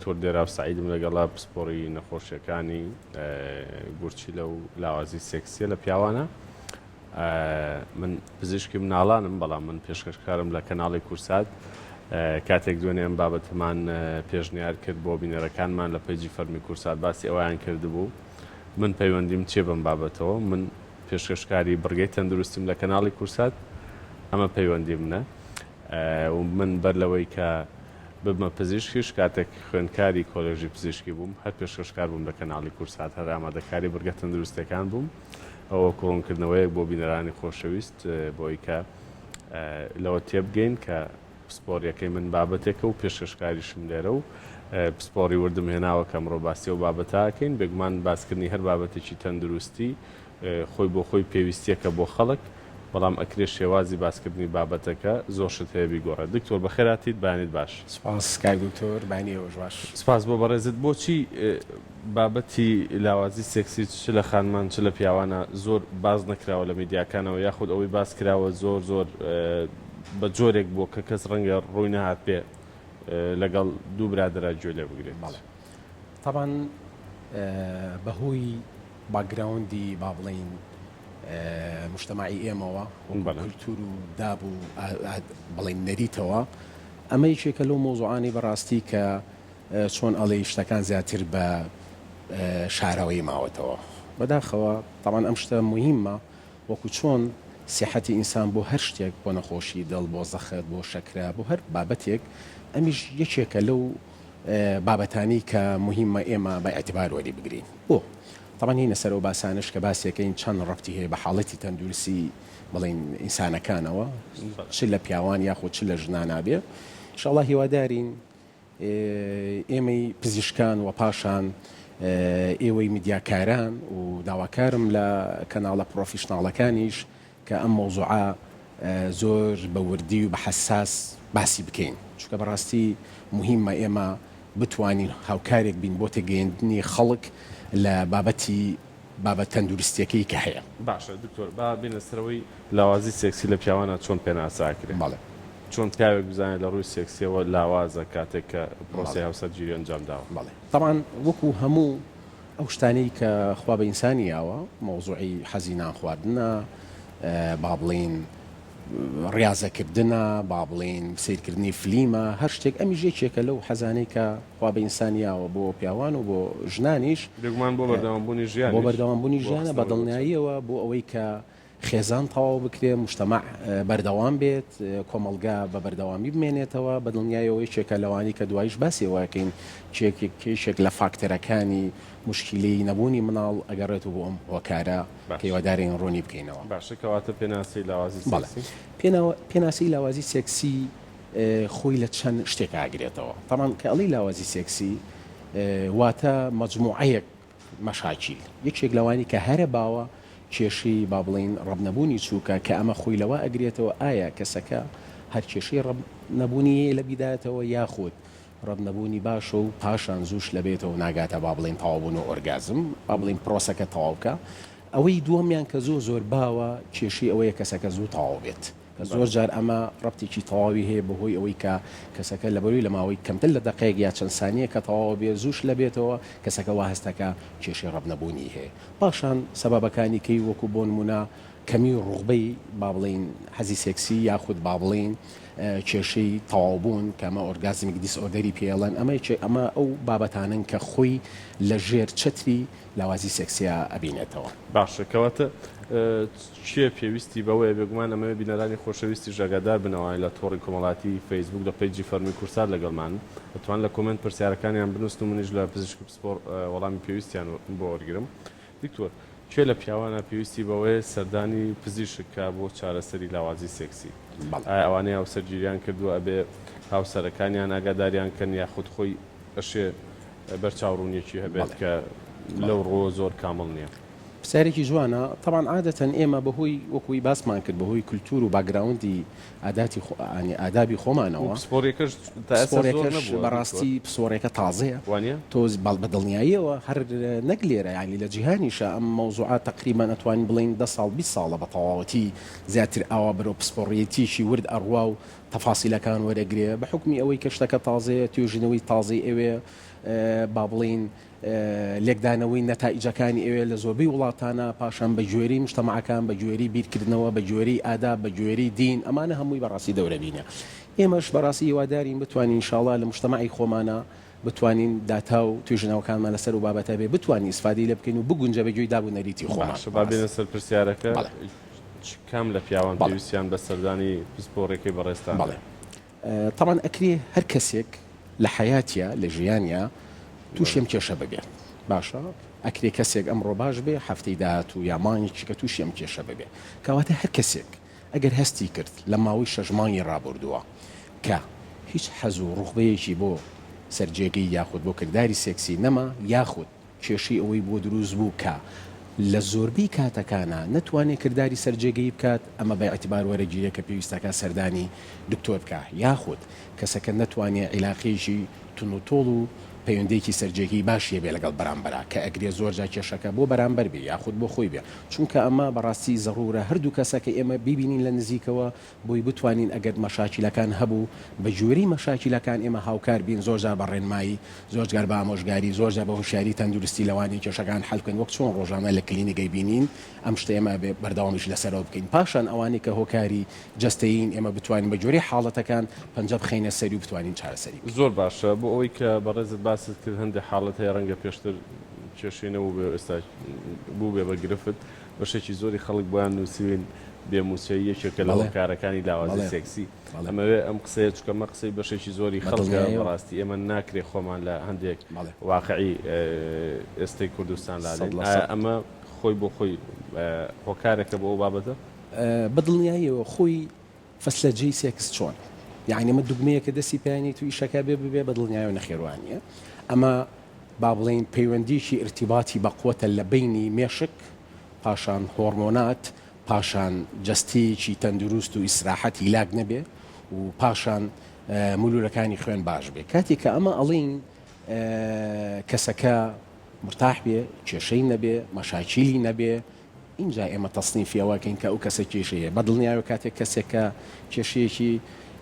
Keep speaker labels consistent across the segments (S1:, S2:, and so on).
S1: دکتۆر دێراو سعیدم لەگەڵا پسپۆری نەخۆشیەکانی گورچی لەو لاوازی سێکسیە لە پیاوانە. من پزیشکی مناڵانم، بەڵام من پێشکەشکارم لە کەناڵی کورسات. کاتێک دوێنێ ئەم بابەتمان پێشنیار کرد بۆ بینەرەکانمان لە پەیجی فەرمی کورسات باسی ئەویان کردبوو. من پەیوەندیم چێ بم بابەتەوە، من پێشکەشکاری بڕگەی تەندروستیم لە کەناڵی کورسات، ئەمە پەیوەندی منە. من بەر لەوەی کە ببمە پزیشکیش کاتێک خوێندکاری کۆلێژی پزیشکی بووم، هەر پێشکەشکار بووم لە کەناڵی کورسات، هەر ئامادەکاری بڕگە تەندروستەکان بووم. ئەوە کوڕنکردنەوەیەک بۆ بینەرانی خۆشەویست بۆی کە لەوە تێبگەین کە پسپۆریەکەی من بابەتێکە و پێشکەشکاریشم لێرە و پسپۆری وردم هێناوە کە ئەمڕۆ باسی و بابەتاکەین. بێگومان باسکردنی هەر بابەتێکی تەندروستی خۆی بۆ خۆی پێویستیەکە بۆ خەڵک، بەڵام ئەکرێ شێوازی باسکردنی بابەتەکە زۆر شت هەیە بیگۆڕێت. دکتۆر بەخێراتیت، بانیت باش.
S2: سپاس کاک دکتۆر، بانی ئێوەش باش.
S1: سپاس بۆ بەڕێزت. بۆچی بابەتی لاوازی سێکسی چ لە خانمان چ لە پیاوانە زۆر باز نەکراوە لە میدیاکانەوە، یاخود ئەوەی باس کراوە زۆر زۆر بە جۆرێک بۆ کە کەس ڕەنگە ڕووی نەهات پێ لەگەڵ دوو برادرە گوێ لێ بگرێت؟
S2: طبعا بەهۆی باکگراوندی با بڵین مجتمعی ئێمەوە کولتور و داب و بڵین نەریتەوە، ئەمە یەکێکە لەو مۆزوعانی بەڕاستی کە چۆن ئەڵێ شتەکان زیاتر بە شاراوەی ماوەتەوە بەداخەوە. طبعا ئەم شتە مهمە، وەکو چۆن سیحەتی ئینسان بۆ هەر شتێک، بۆ نەخۆشی دڵ، بۆ زەخت، بۆ شەکرا، بۆ هەر بابەتێک، ئەمیش یەکێکە لەو بابەتانی کە مهمە ئێمە بە ئەعتیبار وەری بگرین. بۆ طبعا هینە سەر و باسانش کە باسیەکەین چەند ڕەبتی هەیە بە حاڵەتی تەندروستی بڵین ئینسانەکانەوە، چ لە پیاوان یاخود چ لە ژنانە بێ. ئینشاءڵڵا هیوادارین ئێمەی پزیشکان و پاشان ئێوەی میدیاکاران و داواکارم لە کەناڵە پرۆفیشناڵەکانیش کە ئەم مۆزوعە زۆر بە وردی و بە حساس باسی بکەین، چونکە بەڕاستی مهمە ئێمە بتوانین هاوکارێک بین بۆ تێگەیاندنی خەڵک لە بابەت تەندروستیەکەی کە هەیە.
S1: باشە دکتۆر، با بینە سەرەوەی لاوازی سێکسی لە پیاوانە چۆن پێناساکرێت؟
S2: بەڵێ،
S1: چۆن پیاوێک بزانێت لە ڕووی سێکسیەوە لاوازە کاتێک کە پرۆسی هاوسەرگیری ئەنجام داوە؟
S2: بەڵێ، طبعا وەکو هەموو ئەو شتانەی کە خوا بە ئینسانی یاوە، مۆزوعی حەزی نان خواردنە، با بڵین ڕاضەکردنە، با بڵین سیرکردنی فلیمە، هەر شتێک ئەمیش یەکێکە لەو حەزانەی کە خوا بە ئینسانیاوە بۆ پیاوان و بۆ ژنانیش،
S1: بێگومان بۆ بەردەوامبوونی ژیان،
S2: بۆ بەردەوامبوونی ژیانە بە دڵنیاییەوە، بۆ ئەوەی کە خێزان تەواو بکرێ، مجتەمع بەردەوام بێت، کۆمەلگا بە بەردەوامی بمێنێتەوە، بە دڵنیایەوە یەکێکە لەوانی کە دوایش باسیەوەکەین کێشێک لە فاکتەرەکانی مشکلی نەبوونی مناڵ ئەگەڕێتەوە بۆ ئەم هۆکارە کە هیوادارین ڕوونی بکەینەوە.
S1: باشە، کەواتە پێناسی لاوازی سێکسی؟
S2: پێناسی لاوازی سێکسی خۆی لە چەند شتێک ئاگرێتەوە. طبعا کە ئەڵی لاوازی سێکسی واتە مەجموعەیەک مەشاکیل، یەکێک لەوانی کە هەرە باوە کێشی با بڵین ڕەبنەبوونی چووکە کە ئەمە خۆی لەوە ئەگرێتەوە، ئایا کەسەکە هەر کێشەی ڕەبنەبوونی لە بیدایەتەوە یاخود ڕەبنەبوونی باشە و پاشان زووش لەبێتەوە ناگاتە با بڵین تەواوبوون و ئۆرگازم، با بڵین پرۆسەکە تەواوکە. ئەوەی دووەمیان کە زۆر باوە کێشی ئەوەیە کەسەکە زوو تەواو بێت. زۆر جار ئەمە ڕەبتێکی تەواوی هەیە بەهۆی ئەوەی کە کەسەکە لە بەروی لە ماوەی کەمتر لە دقەیەک یا چەند سانیە کە تەواو بێ زووش لەبێتەوە، کەسەکە وا هەستەکە کێشی ڕەبنەبوونی هەیە. پاشان سەبەبەکانی کەی وەکو بۆ نمونە کەمی ڕوغبەی با بڵین حەزی سێکسی یاخود با بڵین کێشەی تەواوبوون کە ئەمە ئۆرگازمیک دیسئۆردەری پێڵەن، ئەمە ئەو بابەتانن کە خۆی لە ژێر چەتری لاوازی سێکسیە ئەبینێتەوە.
S1: باشە، کەواتە چیە پێویستی بەوەیە بێگومان ئەمە بینەرانی خۆشەویستی ژەگەدار بنەوەی لە تۆڕی کۆمەڵاتی فەیسبوک لە پەیجی فەرمی کورسات لەگەڵمان دەتوان لە کۆمنت پرسیارەکانیان بنووسن و منیش لە پزیشکی پسپۆر وەڵامی پێویستیان بۆ وەرگرم. دکتۆر، کوێ لە پیاوانە پێویستی بەوەیە سەردانی پزیشکە بۆ چارەسەری لاوازی سێکسی؟ ئەوانەیە هاوسەرگیریان کردووە ئەبێ هاوسەرەکانیان ئاگاداریان کەن یاخود خۆی ئەشێ بەرچاوڕوونیەکی هەبێت کە لەو ڕۆ زۆر کامڵ نییە؟
S2: پرسیارێکی جوانە. طبعا عادەتەن ئێمە بەهۆی وەکوی باسمان کرد بەهۆی کولتور و باگراوندی ئادابی خۆمانەوە،
S1: پسپۆرێکەش
S2: بەڕاستی پسۆڕێکە تازەیە، تۆز بە دڵنیاییەوە هەر نەک لێرە، ینی لە جیهانیشە ئەم مەوزوعات تقریبا ئەتوانین بڵین 10 ساڵ 20 ساڵە بە تەواوەتی زیاتر ئاوا بەرەو پسپۆڕیەتیشی ورد ئەڕوا و تەفاسیلەکان وەرەگرێ بە حکمی ئەوەی کە شتەکە تازەیە توێژنەوەی تازی ئەوێ با بڵین لێکدانەوەی نەتائیجەکانی ئەوێ لە زۆربەی وڵاتانە پاشان بە گوێری مجتەمەعەکان بە گوێری بیرکردنەوە بە گوێری ئادا بە گوێری دین ئەمانە هەمووی بەڕاستی دەورەبینە ئێمەش بەڕاستی هیوادارین بتوانین ئینشاڵڵا لە مجتەمەعی خۆمانە بتوانین داتا و توێژنەوەکانمان لەسەر و بابەتە بێ بتوانین ئیسفادەی لێ بکەین و بگونجە بەگوێی دابوونەریتی خۆمان
S1: بابێنە سەر پرسیارەکە کام لە پیاوان پێویستیان بە سەردانی پسپۆڕێکی بەڕێستان
S2: بەڵێ طبعا ئەکرێ هەر کەسێک لە حیاتە لە ژیانە تووشێم کێشە ببێت باشە ئەکرێ کەسێک ئەمڕۆ باش بێ هەفتەی داهات و یامانێکی کە تووشێم کێشە ببێ کەواتە هەر کەسێک ئەگەر هەستی کرد لە ماوەی شەژمانی ڕابردووە کە هیچ حەز و ڕوخبەیەکی بۆ سەرجێگەی یاخود بۆ کردداری سێکسی نەما یاخود کێشی ئەوەی بۆ دروست بوو کە لە زۆربەی کاتەکانە نەتوانێت کردداری سەرجێگەی بکات ئەمە بە ئەتیبار وەرەگیرە کە پێویستەکە سەردانی دکتۆر بکە یاخود کەسەکە نەتوانێت عیلاقێکی تونوتۆڵ و پەیوەندێکی سەرجێکی باشیە بێ لەگەڵ بەرامبەرە کە ئەگرێ زۆرجا کێشەکە بۆ بەرامبەر بێ یاخود بۆ خۆی بێ چونکە ئەمە بەڕاستی زەڕورە هەردوو کەسەکە ئێمە بیبینین لە نزیکەوە بۆی بتوانین ئەگەر مەشاکیلەکان هەبوو بە جوێری مەشاکیلەکان ئێمە هاوکار بین زۆرجار بە ڕێنمایی زۆرجار بە ئامۆژگاری زۆرجار بە هوشیاری تەندروستی لەوانی کێشەکان حەلکن وەک چۆن ڕۆژانە لە کلینیگەی بینین ئەم شتە ئێمە بەردەوامیش لەسەرەوە بکەین پاشان ئەوانی کە هۆکاری جەستەین ئێمە بتوانین بە جوێری حاڵەتەکان پەنجە بخەینە سەری و بتوانین چارەسەری
S1: زۆر باشە بۆ ئەوەی کە بەڕێزت باست کرد هەندێک حاڵەت هەیە ڕەنگە پێشتر کێشێنەوە بێ ئێستا بوو بێ بە گرفت بەشێکی زۆری خەڵک بۆیان نووسین بێموسیایی یەکێکە لە هۆکارەکانی لاوازی سێکسی ئەمەوێ ئەم قسەیە چکەمە قسەی بەشێکی زۆری خەڵکە بەڕاستی ئێمە ناکرێ خۆمان لە هەندێک واقعی ئێستای کوردستان لاڵێن ئەمە خۆی بۆ خۆی هۆکارێکە بۆ ئەو بابەتە
S2: بەدڵنیاییەوە خۆی فەسلەجەی سێکس چۆن یعنی من دوگمەیە کە دەستی پێیانی توی شەکە بێ بەدڵنیایە نەخێوانیە ئەمە با بڵین پەیوەندیشی ارتیباتی بەقوتە لە بینی مێشک پاشان هۆرمۆنات پاشان جستیکی تەندروست و ئیسراحەتی لاگ نەبێ و پاشان مولورەکانی خوێن باش بێ کاتێک کە ئەمە ئەڵین کەسەکە مرتاح بێ کێشەی نەبێ مەشاکیلی نەبێ اینجا ئێمە تەصنیفیەوەکەین کە ئەو کەسە کێشەیە بەدڵنیایە کاتێک کەسێکە کێشەیەکی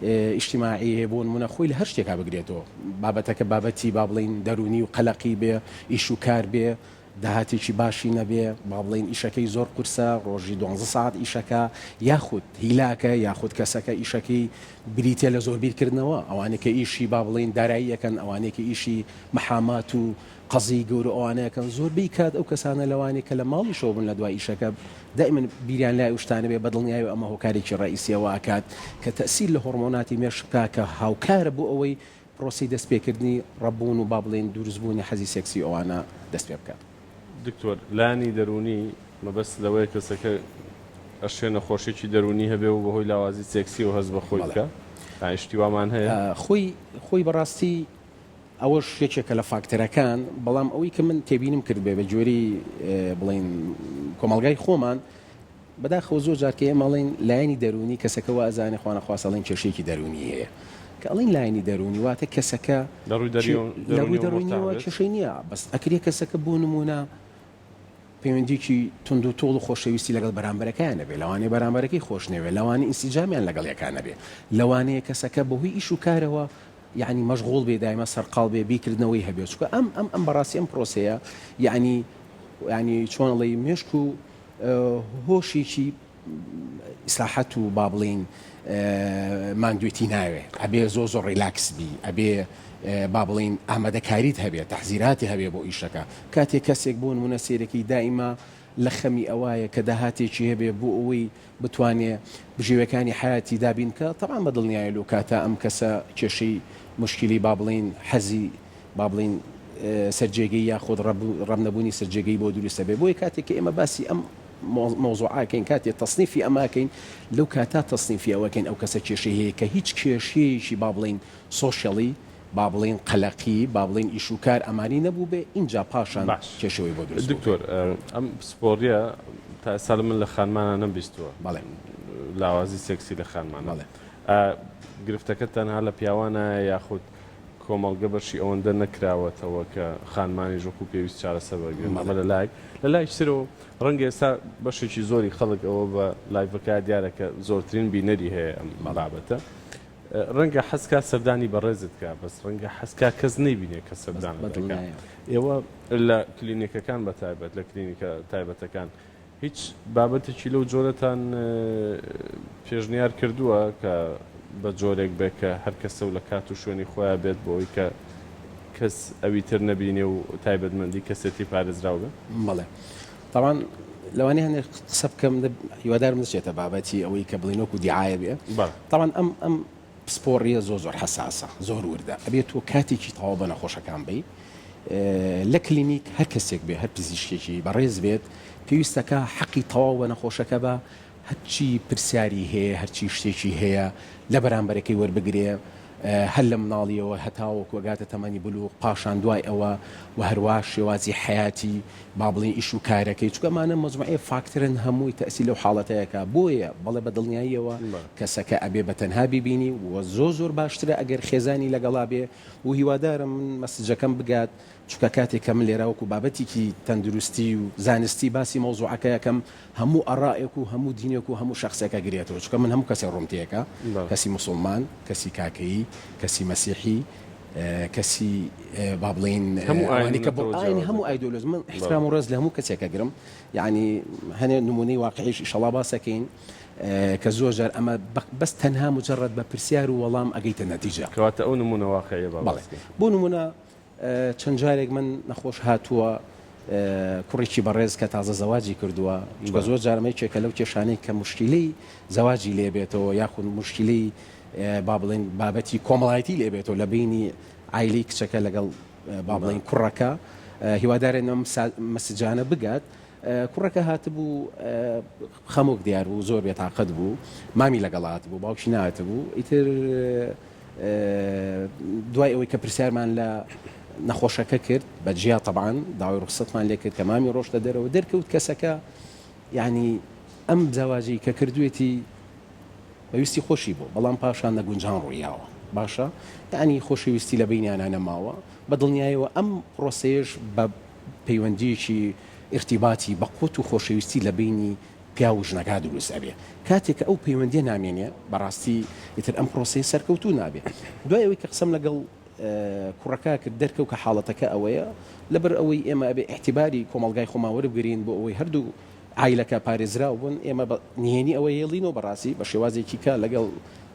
S2: ئیجتیماعی بۆ نمونە خۆی لە هەر شتێکا بگرێتەوە بابەتەکە بابەتی با بڵین دەرونی و قەلەقی بێ ئیش و کار بێ داهاتێکی باشی نەبێ با بڵین ئیشەکەی زۆر قورسە ڕۆژی 12 ساعت ئیشەکە یاخود هیلاکە یاخود کەسەکە ئیشەکەی بریتە لە زۆر بیرکردنەوە ئەوانێکە ئیشی با بڵین داراییەکەن ئەوانێکی ئیشی مەحامات و قەزی گەورە ئەوانەیەکەن زۆربەی کات ئەو کەسانە لەوانێک کە لە ماڵی شۆ بن لە دوای ئیشەکە دائما بیریان لای شتانە بێ بەدڵنیایە ئەمە هۆکارێکی ڕئیسیەوە ئاکات کە تەسیر لە هۆرمۆناتی مێشکا کە هاوکارە بۆ ئەوەی پرۆسی دەستپێکردنی ڕەبوون و با بڵین دروستبوونی حەزی سێکسی ئەوانە دەست پێ بکات
S1: دکتۆر لانی دەرونی مەبەست لەوەیە کەسەکە ئەشێنە خۆشێکی دەرونی هەبێ و بەهۆی لاوازی سێکسی و هەز بە خۆی بکە شتیوامان هەیە
S2: خۆی بەڕاستی ئەوەش یەکێکە لە فاکتەرەکان بەڵام ئەوەی کە من تێبینم کرد بێ بە جۆری بڵین کۆمەلگای خۆمان بەداخەوە زۆر جارکە ئێمەڵین لایەنی دەرونی کەسەکەەوە ئەزانێ خوانە خواستەڵین کێشەیەکی دەرونی هەیە کە ئەڵین لایەنی دەرونی واتە کەسەکە لەڕووی دەرونیەوە کێشەی نییە بەس ئەکرێ کەسەکە بۆ نمونە پەیوەندیکی تونند و تۆڵ و خۆشەویستی لەگەڵ بەرامبەرەکانە بێ لەوانەیە بەرامبەرەکەی خۆش نەوێ لەوانی ئینسیجامیان لەگەڵ یەکانە بێ لەوانەیە کەسەکە بەهۆی ئیش و کارەوە یعنی مەشغوڵ بێ دایمە سەرقاڵ بێ بیکردنەوەی هەبێ چکە ئەم بەڕاستی ئەم پرۆسەیە یعنی چۆنڵی مێشک و هۆشێکی ئیسلاحەت و با بڵین ماندوێتی ناوێ ئەبێ زۆر ڕیلاکس بی ئەبێ با بڵین ئامادەکاریت هەبێت تەحزیراتی هەبێ بۆ ئیشەکە کاتێک کەسێک بۆ نمونە سێرەکەی دائیما لە خەمی ئەوایە کە داهاتێکی هەبێ بۆ ئەوەی بتوانێت بژێوەکانی حیاتی دابین کە تەمان بەدڵنیایە لەو کاتە ئەم کەسە کێشەی مشکلی با بڵین حەزی با بڵین سەرجێگەی یاخۆد ڕەم نەبوونی سەرجێگەی بۆ دروستە بێ بۆی کاتێک کە ئێمە باسی ئەم مۆزوعاکەین کاتێک تەصنیفی ئەماکەین لەو کاتا تەصنیفی ئەوەکەین ئەو کەسە کێشەی هەیە کە هیچ کێشەیەکی با بڵین سۆشیالی با بڵین قەلەقی با بڵین ئیشوکار ئەمانی نەبوو بێ اینجا پاشان کێشەوەی بۆ دروست
S1: دکتۆر ئەم سپۆریە تا ساڵ من لە خانمانە نەبیستووە
S2: بەڵێ
S1: لاوازی سێکسی لە خانمانە گرفتەکە تەنها لە پیاوانە یاخود کۆمەڵگە بەشی ئەوەندە نەکراوەتەوە کە خانمانی ژۆک و پێویست چارەسەر بەرگێن ئەمە لە لای سرەوە ڕەنگە ئێستا بەشێکی زۆری خەڵک ئەوە بە لایڤەکە دیارەکە زۆرترین بینەری هەیە ئەم بابەتە ڕەنگە حەسکا سەردانی بەڕێزت کە بەس ڕەنگە حەسکا کەس نەیبینێ کە سەردان ئێوە لە کلینیکەکان بە تایبەت لە کلینیکە تایبەتەکان هیچ بابەتێکی لەو جۆرەتان پێشنیار کردووە کە بە جۆرێک بێت کە هەر کەسە و لە کات و شوێنی خۆیان بێت بۆی کە کەس ئەوی تر نەبینێ و تایبەتمەندی کەسێتی پارێزراو بێت؟
S2: بەڵێ طبعا لەوانەیە هەنێ قسە بکەم هیوادارم دەچێتە بابەتی ئەوەی کە بڵین وەکو دیعایە بێ طبعا ئەم پسپۆڕیە زۆر حساسە زۆر وردە ئەبێت تۆ کاتێکی تەواو بە نەخۆشەکان بی لە کلینیک هەر کەسێک بێ هەر پزیشکێکی بەڕێز بێت پێویستەکە حەقی تەواو بە نەخۆشەکە بە هەرچی پرسیاری هەیە هەرچی شتێکی هەیە لە بەرامبەرەکەی وەربگرێ هەر لە مناڵیەوە هەتاوەکو وەگاتە تەمەنی بلوغ پاشان دوای ئەوە و هەروە شێوازی حیاتی با بڵین ئیش و کارەکەی چکەمانە مەجموعەیە فاکترن هەمووی تەسی لەو حاڵەتەیەکە بۆیە بەڵێ بە دڵنیاییەوە کەسەکە ئەبێ بە تەنها ببینی و زۆر باشترە ئەگەر خێزانی لەگەڵا بێ و هیوادارم من مەسجەکەم بگات چکە کاتێک کەم لێراوەکو بابەتێکی تەندروستی و زانستی باسی مۆزوعەکە یەکەم هەموو ئەڕائێک و هەموو دینێک و هەموو شخصێکە گرێتەوە چکە من هەموو کەسی ڕومتیەکە کەسی مسلمان کەسی کاکەیی کەسی مەسیحی کەسی با بڵین هەموو ئایدۆلۆژ من احترام و ڕێز لە هەموو کەسێکە گرم یعنی هەنێ نمونەی واقعیش ئیشەڵا باسەکەین کە زۆر جار ئەمە بەس تەنها مجرد بە پرسیار و وەڵام ئەگەیتە نەتیجە
S1: کەواتە ئەو نمونە واقعیە
S2: بۆ نمونە چەند جارێک من نەخۆش هاتووە کوڕێکی بەڕێز کە تازە زەواجی کردووە بە زۆر جارمەیەکێکە لەو کێشانەی کە مشکلەی زەواجی لێبێتەوە یاخود مشکلەی با بڵێن بابەتی کۆمەڵایەتی لێبێتەوە لە بینی عیلی کچەکە لەگەڵ با بڵێن کوڕەکە هیوادارێن مەسجانە بگات کوڕەکە هاتبوو خەمۆک دیار بوو زۆر بێتاقەت بوو مامی لەگەڵات بوو باوکی نهاتبوو ئیتر دوای ئەوەی کە پرسیارمان لە نەخۆشەکە کرد بەجیا طبعاً داوای ڕخسەتمان لێ کرد کە مامی ڕۆشتە دەرەوە دەرکەوت کەسەکە یعنی ئەم زەواجی کە کردوێتی بەویستی خۆشی بوو بەڵام پاشان نەگونجان ڕوویاوە باشە یعنی خۆشەویستی لە بینیانە نەماوە بە دڵنیایەوە ئەم پرۆسەیەش بە پەیوەندیەکی ارتیباتی بە قوت و خۆشەویستی لە بینی پیا و ژنەکە دروست ئەبێ کاتێک ئەو پەیوەندیە نامێنێ بەڕاستی ئیتر ئەم پرۆسەی سەرکەوتوو نابێ دوای ئەوەی کە قسەم لەگەڵ کوڕەکە کرد دەرکەوت کە حاڵەتەکە ئەوەیە لەبەر ئەوەی ئێمە ئەبێ احتیباری کۆمەلگای خۆمان وەربگرین بۆ ئەوەی هەردوو عیلەکە پارێزراو بوون ئێمە نهێنی ئەوە هێڵینەوە بەڕاستی بە شێوازێکی کە لەگەڵ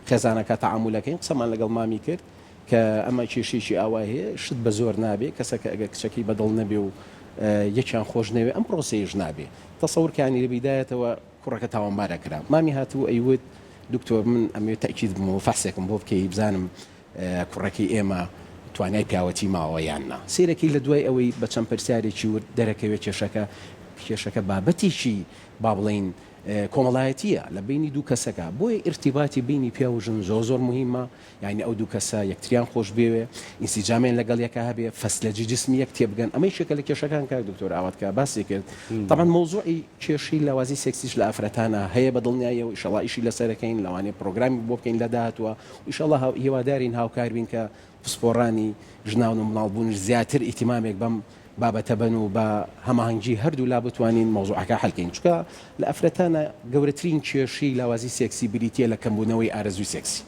S2: خێزانەکە تەعامولەکەین قسەمان لەگەڵ مامی کرد کە ئەمە کێشێکی ئاوا هەیە شت بە زۆر نابێ کەسەکە ئەگەر کچەکەی بەدڵ نەبێ و یەکیان خۆش نەوێ ئەم پرۆسەیەش نابێ تەسەورکانی لە بیدایەتەوە کوڕەکە تاوانبارە کرا مامی هاتوو ئەیوت دکتۆر من ئەمێ تەکید بم و فەحسێکم بۆ بکەی بزانم کوڕەکەی ئێمە توانای پیاوەتی ماوە یاننا سیرەکەی لە دوای ئەوەی بە چەند پرسیارێکی ورد دەرەکەوێت کێشەکە بابەتیشی با بڵین کۆمەڵایەتیە لە بینی دوو کەسەکە بۆیە ئرتیباتی بینی پیا و ژن زۆر مهمە یعنی ئەو دوو کەسە یەکتریان خۆش بێوێ ئینسیجامیان لەگەڵ یەکە هەبێ فەسلەجی جسمی یەک تێبگەن ئەمەی شێکە لە کێشەکان کار دکتۆر ئاواتکە باسی کرد طبعا مۆزوعی کێشی لاوازی سێکسیش لە ئافرەتانە هەیە بە دڵنیاییەوە ئیشەڵا ئیشی لەسەرەکەین لەوانەیە پرۆگرامی بۆ بکەین لە داهاتوە ئیشەڵا هیوادارین هاوکار بین کە پسپۆڕانی ژناون و مناڵبوونش زیاتر ئیتیمامێک بەم بابەتە بن و بە هەماهەنگی هەردوو لا بتوانین مۆزوعەکە حەلکەین چکە لە ئەفرەتانە گەورەترین کێشی لاوازی سێکسی بریتە لە کەمبوونەوەی ئارەزوی سێکسی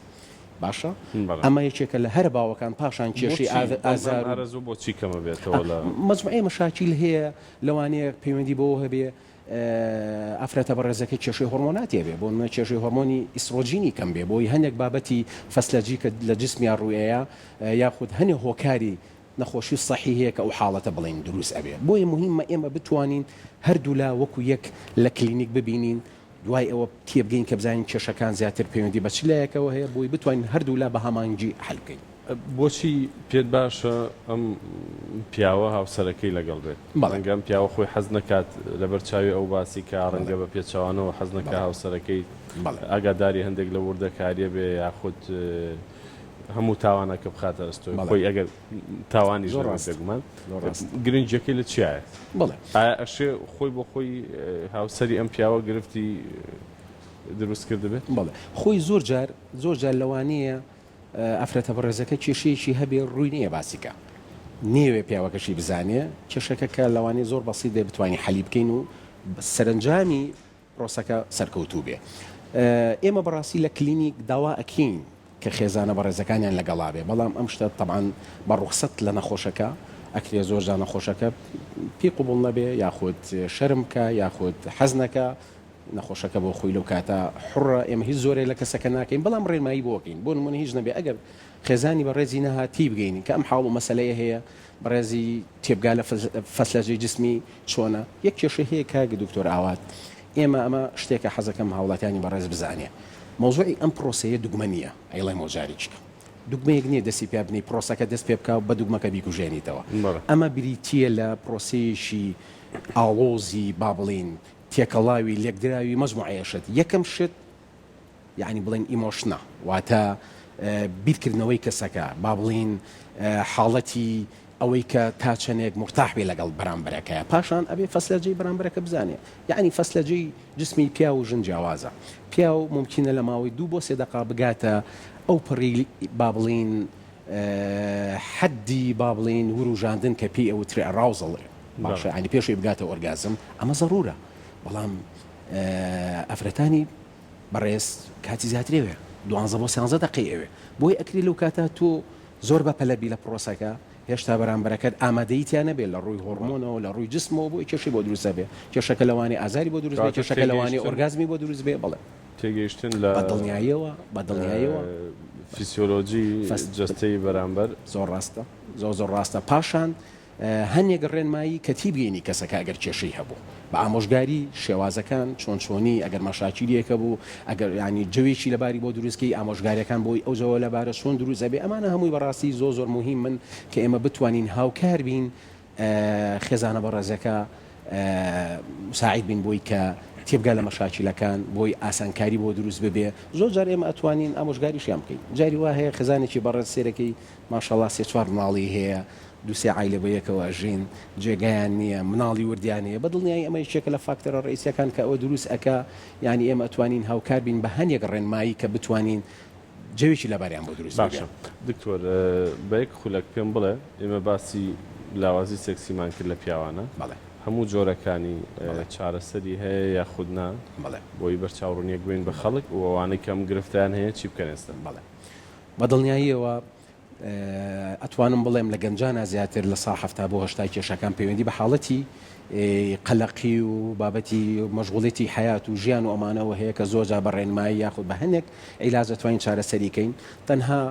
S2: باشە ئەمە یەکێکە لە هەر باوەکان پاشان کێشی ئازار
S1: ئارەزوو بۆچی کەمە بێتەوە لە
S2: مەجموعەی مەشاکیل هەیە لەوانەیە پەیوەندی بەوە هەبێ ئافرەتە بەڕێزەکەی کێشەی هۆرمۆناتی بێ بۆ منە کێشەی هۆرمۆنی ئیسترۆجینی کەم بێ بۆی هەندێک بابەتی فەسلەجی کە لە جسمیان ڕوویەیە یاخود هەنێ هۆکاری نەخۆشی سەحی هەیە کە ئەو حاڵەتە بڵین دروست ئەبێ بۆیە مهمە ئێمە بتوانین هەردوو لا وەکو یەک لە کلینیک ببینین دوای ئەوە تێبگەین کە بزانین کێشەکان زیاتر پەیوەندی بە چ لایەکەوە هەیە بۆی بتوانین هەردوو لا بە هەمانگی حەلکەین
S1: بۆچی پێت باشە ئەم پیاوە هاوسەرەکەی لەگەڵ بێت ڕەنگەم پیاوە خۆی حەز نەکات لەبەر چاوی ئەو باسی کە ڕەنگە بە پێچەوانەوە حەز نەکات هاوسەرەکەی ئاگاداری هەندێک لە وردەکاریە بێ یاخود هەموو تاوانەکە بخاتە ئەستۆی خۆی ئەگەر تاوانی زۆر بێگومان گرنگجەکەی لە چیایە ئەشێ خۆی بۆ خۆی هاوسەری ئەم پیاوە گرفتی دروست کرد بێت
S2: بەڵێ خۆی زۆر جار لەوانەیە ئەفرەتە بەڕێزەکە کێشەیەکی هەبێ ڕووی نییە باسیکە نێوێ پیاوەکەشی بزانێ کێشەکە کە لەوانەیە زۆر بەسیط دێ بتوانین حەلی بکەین و سەرنجامی پرۆسەکە سەرکەوتوو بێ ئێمە بەڕاستی لە کلینیک داوا ئەکەین کە خێزانە بەڕێزەکانیان لەگەڵا بێ بەڵام ئەم شتە طبعاً بە ڕوخسەت لە نەخۆشەکە ئەکرێ زۆرجان نەخۆشەکە پێی قوبوڵ نەبێ یاخود شەرمکە یاخود حەزنەکە نەخۆشەکە بۆ خۆی لەو کاتە حڕە ئێمە هیچ زۆرێ لە کەسەکە ناکەین بەڵام ڕێنمایی بۆکەین بۆ نمونە هیچ نەبێ ئەگەر خێزانی بەڕێزی نەهاتی بگەین کە ئەم حاڵ و مەسەلەیە هەیە بەڕێزی تێبگا لە فەسلەجەی جسمی چۆنە یەک کێشە هەیە کاگە دکتۆر ئاوات ئێمە ئەمە شتێکە حەزەکەم هاوڵاتیانی بەڕێز بزانێ مۆزوعی ئەم پرۆسەیە دوگمە نییە ئەیڵێ مۆجاری چکە دوگمەیەک نییە دەستی پێ بنی پرۆسەکە دەست پێ بکە و بە دوگمەکە بیکوژێنیتەوە ئەمە بریتیە لە پرۆسەیەشی ئاڵۆزی با بڵین تێکەڵاوی لێکدراوی مەجموعەیەشت یەکەم شت یعنی بڵین ئیمۆشنە واتە بیرکردنەوەی کەسەکە با بڵین حاڵەتی ئەوەی کە تا چەندێک مرتاح بێ لەگەڵ بەرامبەرەکەیە پاشان ئەبێ فەسلەجەی بەرامبەرەکە بزانێ یعنی فەسلەجەی جسمی پیا و ژن جیاوازە پیا و ممکنە لە ماوەی 2 بۆ 3 دقا بگاتە ئەو پڕی با بڵین حەدی با بڵین وروژاندن کە پێی ئەوترێ ئەراوزڵ باشە ینی پێشی بگاتە ئۆرگازم ئەمە زەڕورە بەڵام ئەفرەتانی بەڕێز کاتی زیاترێوێ 12 بۆ 13 دقی ئەوێ بۆی ئەکری لەو کاتە تۆ زۆر بە پەلەبی لە پرۆسەکە هێشتا بەرامبەرەکەت ئامادەیتیان نەبێت لە ڕووی هۆرمۆنەوە لە ڕووی جسمەوە بۆی کێشی بۆ دروستە بێ کێشەکە لەوانی ئازاری بۆ دروست بێ کێشەکە لەوانی ئۆرگازمی بۆ دروست بێ بڵێ
S1: تێگەیشتن لە
S2: بەدڵنیاییەوە
S1: فیسیۆلۆژی جستەی بەرامبەر
S2: زۆر ڕاستە زۆر ڕاستە پاشان هەنێک ڕێنمایی کە تی بگەینی کەسەکە ئەگەر کێشەی هەبوو بە ئامۆژگاری شێوازەکان چۆنچۆنی ئەگەر مەشاکیریەکە بوو ئەگەر ینی جوێکی لەباری بۆ دروستکەی ئامۆژگاریەکان بۆی ئەو جەوە لەبارە چۆن دروست ئەبێ ئەمانە هەمووی بەڕاستی زۆر مهم من کە ئێمە بتوانین هاوکار بین خێزانە بەڕێزەکە مساعد بین بۆی کە تێبگا لە مەشاکیلەکان بۆی ئاسانکاری بۆ دروست ببێ زۆر جار ئێمە ئەتوانین ئامۆژگاریشیان بکەین جاری وا هەیە خێزانێکی بەڕێز سێرەکەی ماشەڵڵا 3-4 مناڵی هەیە 2-3 عایلە بە یەکەوە ژین جێگایان نییە مناڵی وردیانەیە بەدڵنیایی ئەمە یەکێکە لە فاکتەرە ڕئیسیەکان کە ئەوە دروست ئەکا یعنی ئێمە ئەتوانین هاوکار بین بە هەندێک ڕێنمایی کە بتوانین جەوێکی لەباریان بۆ دروست
S1: باشە دکتۆر بە یەک خولەک پێم بڵێ ئێمە باسی لاوازی سێکسیمان کرد لە پیاوانە
S2: بەڵێ
S1: هەموو جۆرەکانی چارەسەری هەیە یاخودنا
S2: بەڵێ
S1: بۆی بەرچاوڕوونیەک بین بە خەڵک و ئەوانەی کەم گرفتیان هەیە چی بکەن ئێستا
S2: بەڵێ بەدڵنیاییەوە ئەتوانم بڵێم لە گەنجانە زیاتر لە سا هەفتا بۆ هەشتا کێشەکان پەیوەندی بە حاڵەتی قەلەقی و بابەتی مەشغوڵێتی حیات و ژیان و ئەمانەوە هەیە کە زۆرجا بە ڕێنمایی یاخود بە هەندێک عیلاج دەتوانین چارەسەریکەین تەنها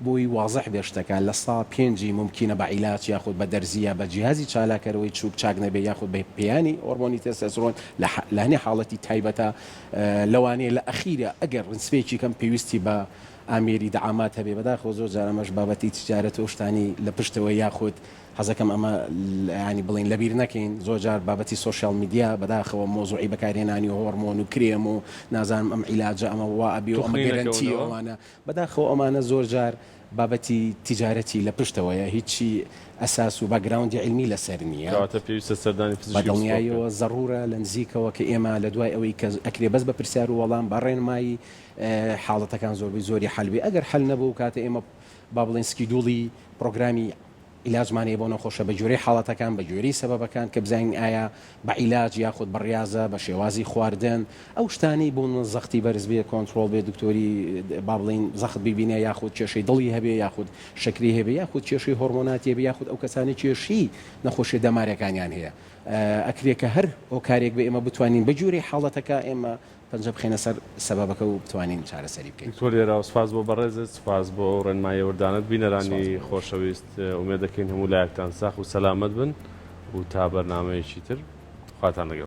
S2: بۆی واضح بێ شتەکە لە سا 5 ممکنە بە عیلاج یاخود بە دەرزیە بە جیهازی چالاکەرەوەی چوک چاک نەبێ یاخود بە پێیانی هۆرمۆنی تێستۆستێرۆن لە هەنێ حاڵەتی تایبەتە لەوانەیە لە ئەخیرە ئەگەر ڕنسپێکی کەم پێویستی بە ئامێری دەعامات هەبێ بەداخەوە زۆر جار ئەمەش بابەتی تجارەت و شتانی لە پشتەوە یاخود حەزەکەم ئەمە ینی بڵین لەبیر نەکەین زۆر جار بابەتی سوۆشیال میدیا بەداخەوە مۆزوعی بەکارهێنانی هۆرمۆن و کرێم و نازانم ئەم عیلاجە ئەمە وا ئەبێ و ئەمە گەرەنتی ئەوانە بەداخەوە ئەمانە زۆر جار بابەتی تجارەتی لە پشتەوەیە هیچی ئەساس و باگراوندی علمی لەسەر نییە
S1: پێویستە سەردانی
S2: بەدڵنیاییەوە زەڕورە لە نزیکەوە کە ئێمە لە دوای ئەوەی کە ئەکرێ بەس بە پرسیار و وەڵام بە ڕێنمایی حاڵەتەکان زۆری حەلبێ ئەگەر حەل نەبوو کاتە ئێمە با بڵێن سکیدوڵی پرۆگرامی عیلاجمانەیە بۆ نەخۆشە بە جۆرەی حاڵەتەکان بە جۆرەی سەبەبەکان کە بزانین ئایا بە عیلاج یاخود بە ڕاضە بە شێوازی خواردن ئەو شتانی بۆ زەختی بەرز بێ کۆنتترۆل بێ دکتۆری با بڵین زەخت ببینێ یاخود کێشەی دڵی هەبێ یاخود شکری هەبێ یاخود کێشەی هۆرمۆناتی هەبێ یاخود ئەو کەسانی کێشی نەخۆشی دەمارەکانیان هەیە ئەکرێکە هەر ئەو کارێک بە ئێمە بتوانین بە جووری حاڵەتەکە ئێمە پەنجە بخێنە سەر سەبەبەکە و بتوانین چارەسەری بکەین
S1: تۆریێرا سپاس بۆ بەڕێزت سپاس بۆ ڕێنمایی وەردانت بینەرانی خۆشەویست ئومێد دەکەین هەموو لایەکتان ساخ و سەلامەت بن و تا بەرنامەیەکی تر خواتان لەگەڵ